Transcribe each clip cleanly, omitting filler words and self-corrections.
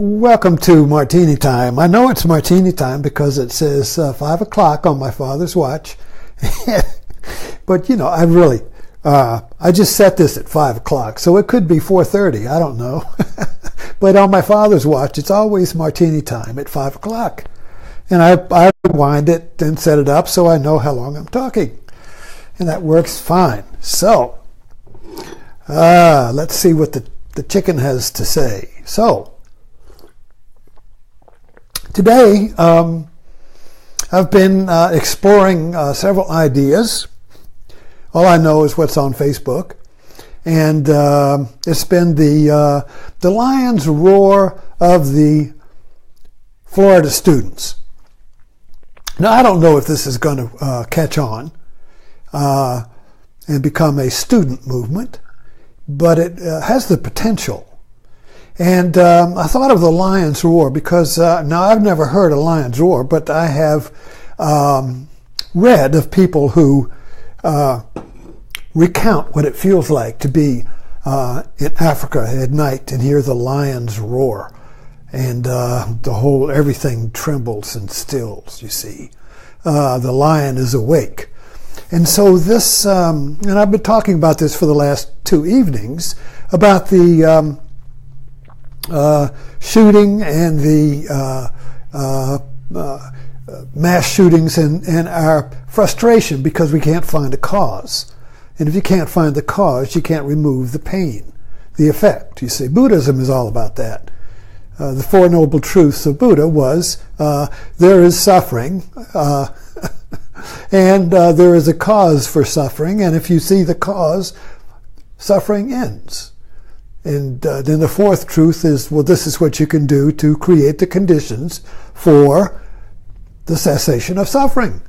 Welcome to Martini Time. I know it's Martini Time because it says 5 o'clock on my father's watch. But, I just set this at 5 o'clock, so it could be 4:30. I don't know. But on my father's watch, it's always Martini Time at 5 o'clock. And I wind it and set it up so I know how long I'm talking. And that works fine. So, let's see what the chicken has to say. So, today, I've been exploring several ideas. All I know is what's on Facebook. And it's been the lion's roar of the Florida students. Now, I don't know if this is going to catch on and become a student movement, but it has the potential. And I thought of the lion's roar because, now I've never heard a lion's roar, but I have read of people who recount what it feels like to be in Africa at night and hear the lion's roar. And everything trembles and stills, you see. The lion is awake. And so this, and I've been talking about this for the last 2 evenings, about the shooting and the mass shootings and our frustration because we can't find a cause. And if you can't find the cause, you can't remove the pain, the effect. You see, Buddhism is all about that. The Four Noble Truths of Buddha was there is suffering and there is a cause for suffering, and if you see the cause, suffering ends. And then the fourth truth is, well, this is what you can do to create the conditions for the cessation of suffering.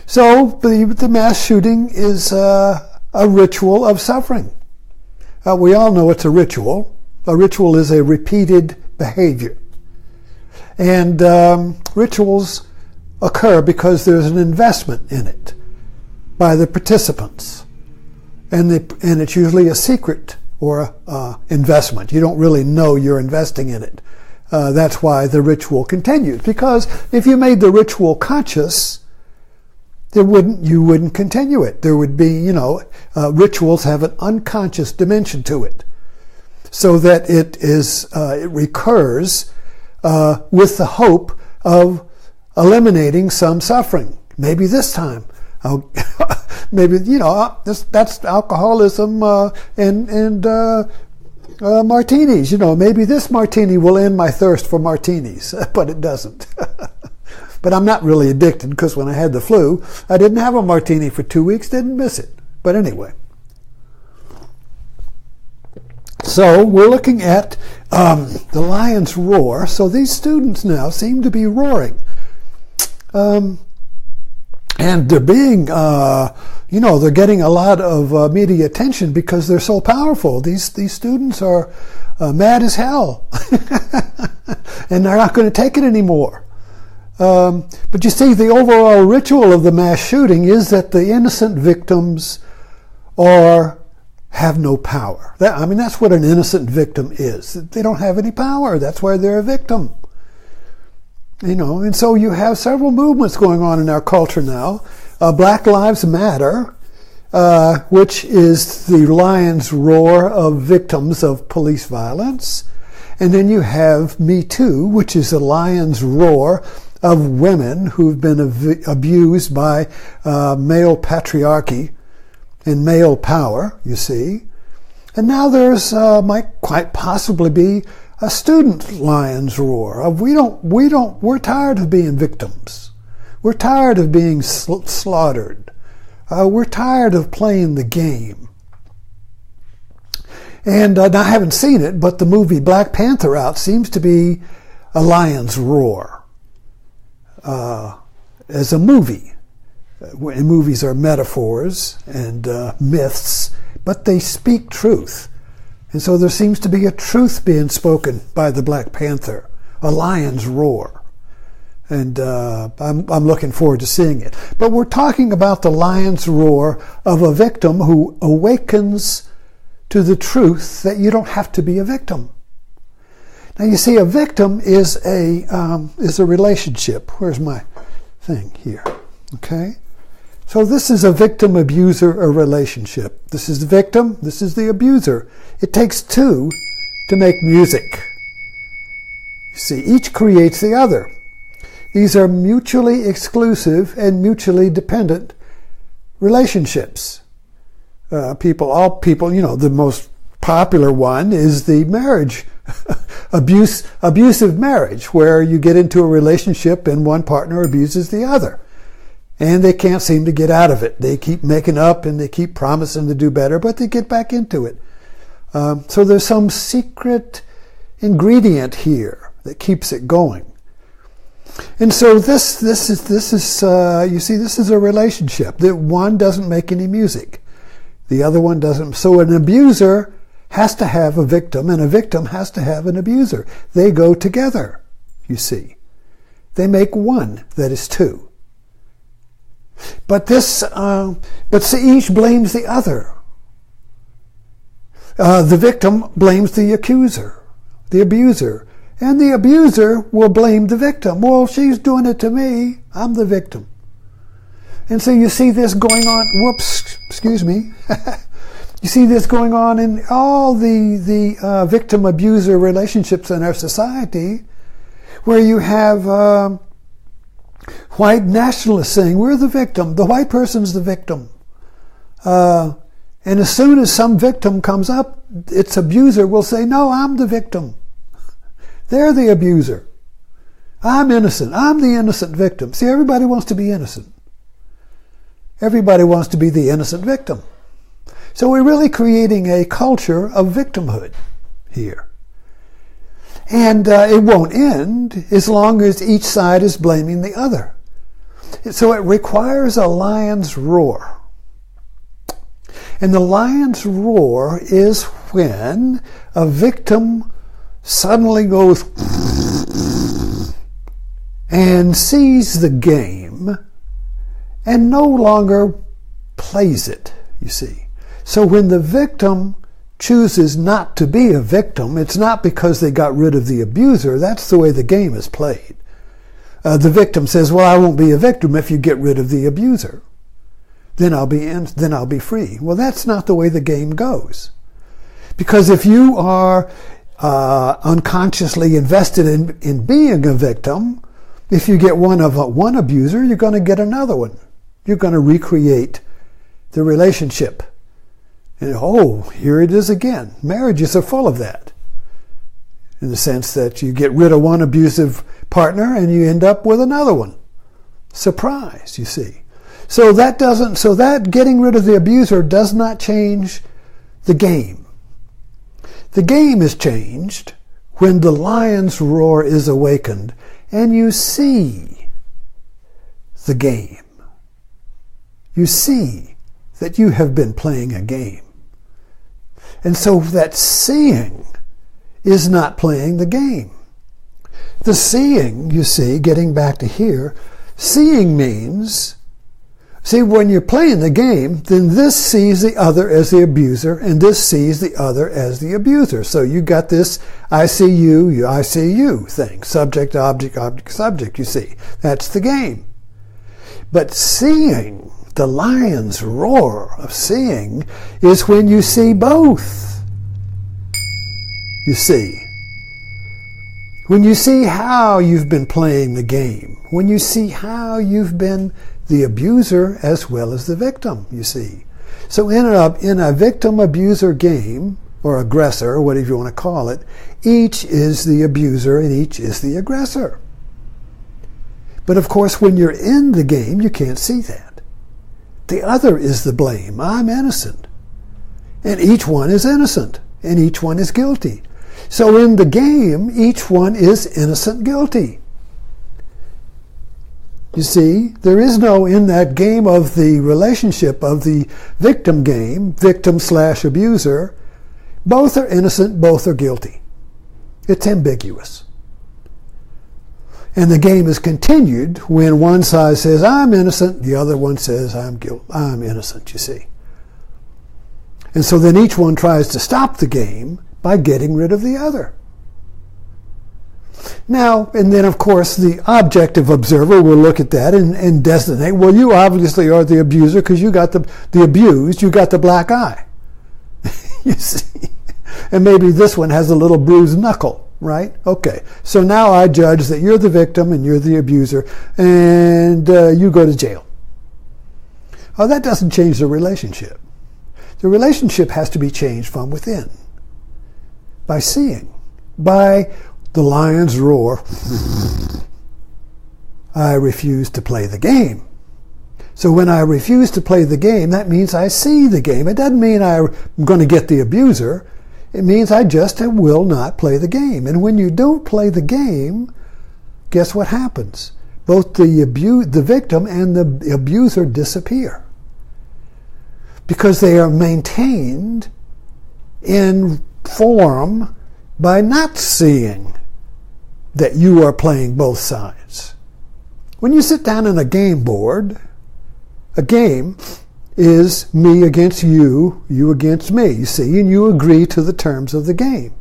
So the mass shooting is a ritual of suffering. We all know it's a ritual. A ritual is a repeated behavior. And rituals occur because there's an investment in it by the participants. And it's usually a secret or investment. You don't really know you're investing in it. That's why the ritual continues. Because if you made the ritual conscious, you wouldn't continue it. There would be, rituals have an unconscious dimension to it, so that it recurs with the hope of eliminating some suffering. Maybe this time, maybe that's alcoholism and martinis. Maybe this martini will end my thirst for martinis, but it doesn't. But I'm not really addicted because when I had the flu, I didn't have a martini for 2 weeks, didn't miss it. But anyway. So we're looking at the lion's roar. So these students now seem to be roaring. And they're being, they're getting a lot of media attention because they're so powerful. These students are mad as hell. And they're not going to take it anymore. But you see, the overall ritual of the mass shooting is that the innocent victims have no power. That's what an innocent victim is. They don't have any power. That's why they're a victim. And so you have several movements going on in our culture now. Black Lives Matter, which is the lion's roar of victims of police violence. And then you have Me Too, which is the lion's roar of women who've been abused by male patriarchy and male power, you see. And now there's might quite possibly be a student lion's roar of we're tired of being victims. We're tired of being slaughtered. We're tired of playing the game. And I haven't seen it, but the movie Black Panther out seems to be a lion's roar. As a movie. And movies are metaphors and myths, but they speak truth. And so there seems to be a truth being spoken by the Black Panther, a lion's roar. And I'm looking forward to seeing it. But we're talking about the lion's roar of a victim who awakens to the truth that you don't have to be a victim. Now you see, a victim is a relationship. Where's my thing here? Okay, so this is a victim-abuser relationship. This is the victim. This is the abuser. It takes two to make music. You see, each creates the other. These are mutually exclusive and mutually dependent relationships. All people, the most popular one is the marriage, abusive marriage, where you get into a relationship and one partner abuses the other. And they can't seem to get out of it. They keep making up and they keep promising to do better, but they get back into it. So there's some secret ingredient here that keeps it going. And so this is you see, this is a relationship that one doesn't make any music. The other one doesn't. So an abuser has to have a victim, and a victim has to have an abuser. They go together, you see. They make one that is two. But each blames the other. The victim blames the accuser, the abuser. And the abuser will blame the victim. Well, she's doing it to me. I'm the victim. And so you see this going on. Excuse me. You see this going on in all the victim-abuser relationships in our society, where you have white nationalists saying, we're the victim. The white person's the victim. And as soon as some victim comes up, its abuser will say, no, I'm the victim. They're the abuser. I'm innocent. I'm the innocent victim. See, everybody wants to be innocent. Everybody wants to be the innocent victim. So we're really creating a culture of victimhood here. And it won't end as long as each side is blaming the other. So it requires a lion's roar. And the lion's roar is when a victim suddenly goes and sees the game and no longer plays it, you see. So when the victim chooses not to be a victim, it's not because they got rid of the abuser. That's the way the game is played. The victim says, well, I won't be a victim if you get rid of the abuser. Then I'll be free. Well, that's not the way the game goes. Because if you are unconsciously invested in being a victim, if you get one abuser, you're going to get another one. You're going to recreate the relationship. And here it is again. Marriages are full of that. In the sense that you get rid of one abusive partner and you end up with another one. Surprise, you see. So that getting rid of the abuser does not change the game. The game is changed when the lion's roar is awakened and you see the game. You see that you have been playing a game. And so that seeing is not playing the game. The seeing, you see, getting back to here, seeing means, see, when you're playing the game, then this sees the other as the abuser, and this sees the other as the abuser. So you got this I see you, I see you thing. Subject, object, object, subject, you see. That's the game. But seeing, the lion's roar of seeing, is when you see both. You see. When you see how you've been playing the game. When you see how you've been the abuser as well as the victim, you see. So in a victim-abuser game, or aggressor, or whatever you want to call it, each is the abuser and each is the aggressor. But of course, when you're in the game, you can't see that. The other is the blame. I'm innocent. And each one is innocent. And each one is guilty. So in the game, each one is innocent guilty. You see, there is no, in that game of the relationship of the victim game, victim/abuser, both are innocent, both are guilty. It's ambiguous. And the game is continued when one side says, I'm innocent, the other one says, I'm innocent, you see. And so then each one tries to stop the game by getting rid of the other. Now, and then of course the objective observer will look at that and designate, well, you obviously are the abuser because you got the abused, you got the black eye. You see? And maybe this one has a little bruised knuckle, right? Okay, so now I judge that you're the victim and you're the abuser, and you go to jail. Oh, that doesn't change the relationship. The relationship has to be changed from within, by seeing, by the lion's roar. I refuse to play the game. So when I refuse to play the game, that means I see the game. It doesn't mean I'm going to get the abuser. It means I just will not play the game. And when you don't play the game, guess what happens? Both the victim and the abuser disappear, because they are maintained in form by not seeing that you are playing both sides. When you sit down on a game board, a game is me against you, you against me, you see, and you agree to the terms of the game.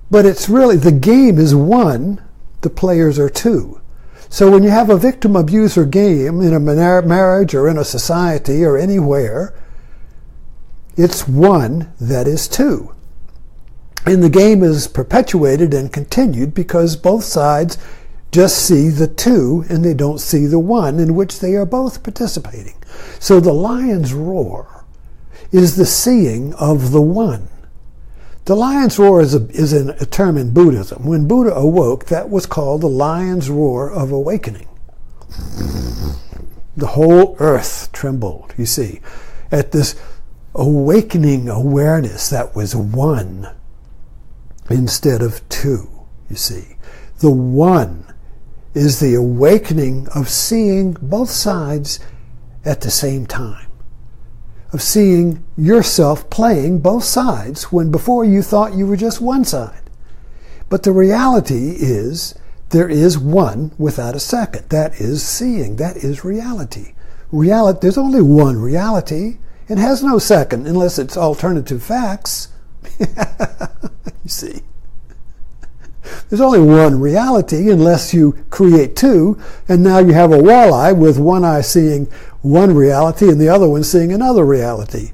But it's really, the game is one, the players are two. So when you have a victim-abuser game in a marriage or in a society or anywhere, it's one that is two. And the game is perpetuated and continued because both sides just see the two and they don't see the one in which they are both participating. So the lion's roar is the seeing of the one. The lion's roar is a term in Buddhism. When Buddha awoke, that was called the lion's roar of awakening. The whole earth trembled, you see, at this awakening awareness that was one instead of two, you see. The one is the awakening of seeing both sides at the same time, of seeing yourself playing both sides when before you thought you were just one side. But the reality is there is one without a second. That is seeing. That is reality. There's only one reality. It has no second unless it's alternative facts. You see. There's only one reality unless you create two, and now you have a walleye with one eye seeing one reality and the other one seeing another reality.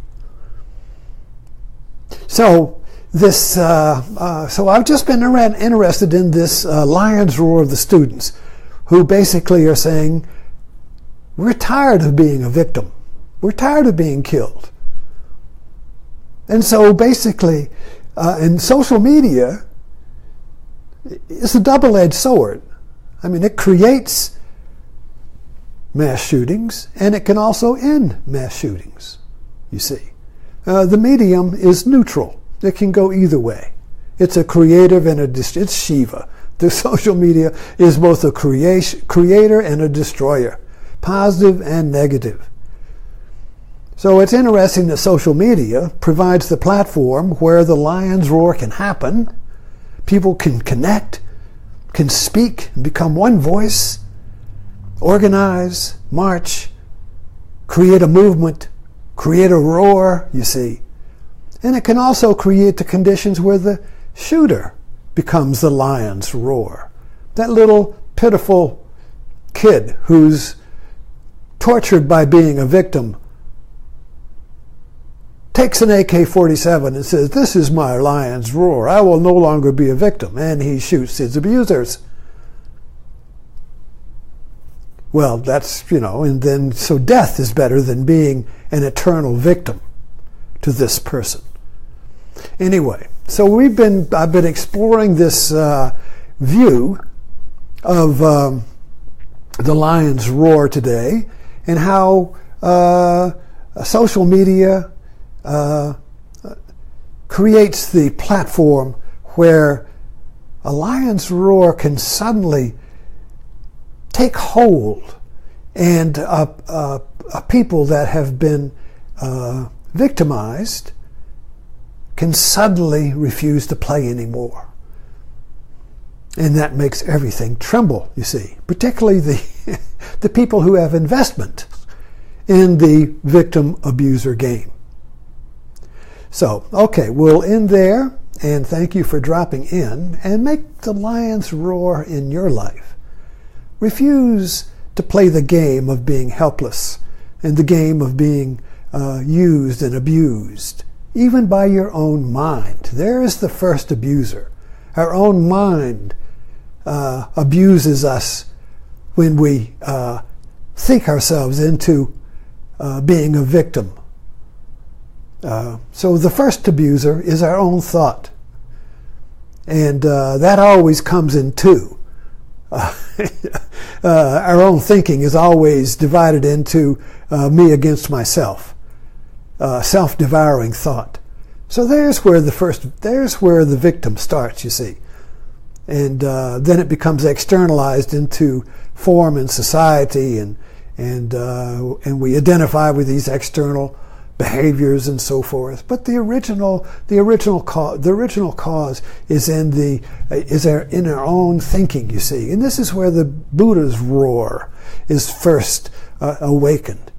So so I've just been interested in this lion's roar of the students, who basically are saying, we're tired of being a victim. We're tired of being killed. And so basically, in social media, it's a double-edged sword. I mean, it creates mass shootings, and it can also end mass shootings, you see. The medium is neutral. It can go either way. It's a creative and it's Shiva. The social media is both a creator and a destroyer, positive and negative. So it's interesting that social media provides the platform where the lion's roar can happen. People can connect, can speak, and become one voice, organize, march, create a movement, create a roar, you see. And it can also create the conditions where the shooter becomes the lion's roar. That little pitiful kid who's tortured by being a victim takes an AK-47 and says, this is my lion's roar. I will no longer be a victim. And he shoots his abusers. Well, that's, and then, so death is better than being an eternal victim to this person. Anyway, so I've been exploring this view of the lion's roar today, and how social media creates the platform where a lion's roar can suddenly take hold, and people that have been victimized can suddenly refuse to play anymore. And that makes everything tremble, you see, particularly the people who have investment in the victim-abuser game. So, okay, we'll end there, and thank you for dropping in, and make the lions roar in your life. Refuse to play the game of being helpless and the game of being used and abused, even by your own mind. There is the first abuser. Our own mind abuses us when we think ourselves into being a victim. So the first abuser is our own thought. And that always comes in two. Our own thinking is always divided into me against myself. Self-devouring thought. So there's where the victim starts, you see. And then it becomes externalized into form in society, and we identify with these external behaviors and so forth. But the original cause is in our own thinking, you see. And this is where the Buddha's roar is first awakened.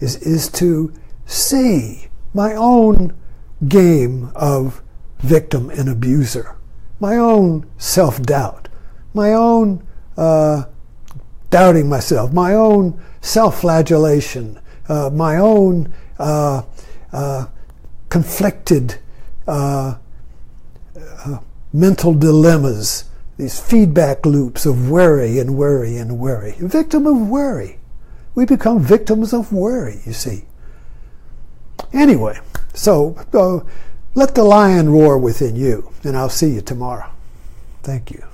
Is to see my own game of victim and abuser, my own self-doubt, my own doubting myself, my own self-flagellation, my own conflicted mental dilemmas, these feedback loops of worry and worry and worry. Victim of worry. We become victims of worry, you see. Anyway, so let the lion roar within you, and I'll see you tomorrow. Thank you.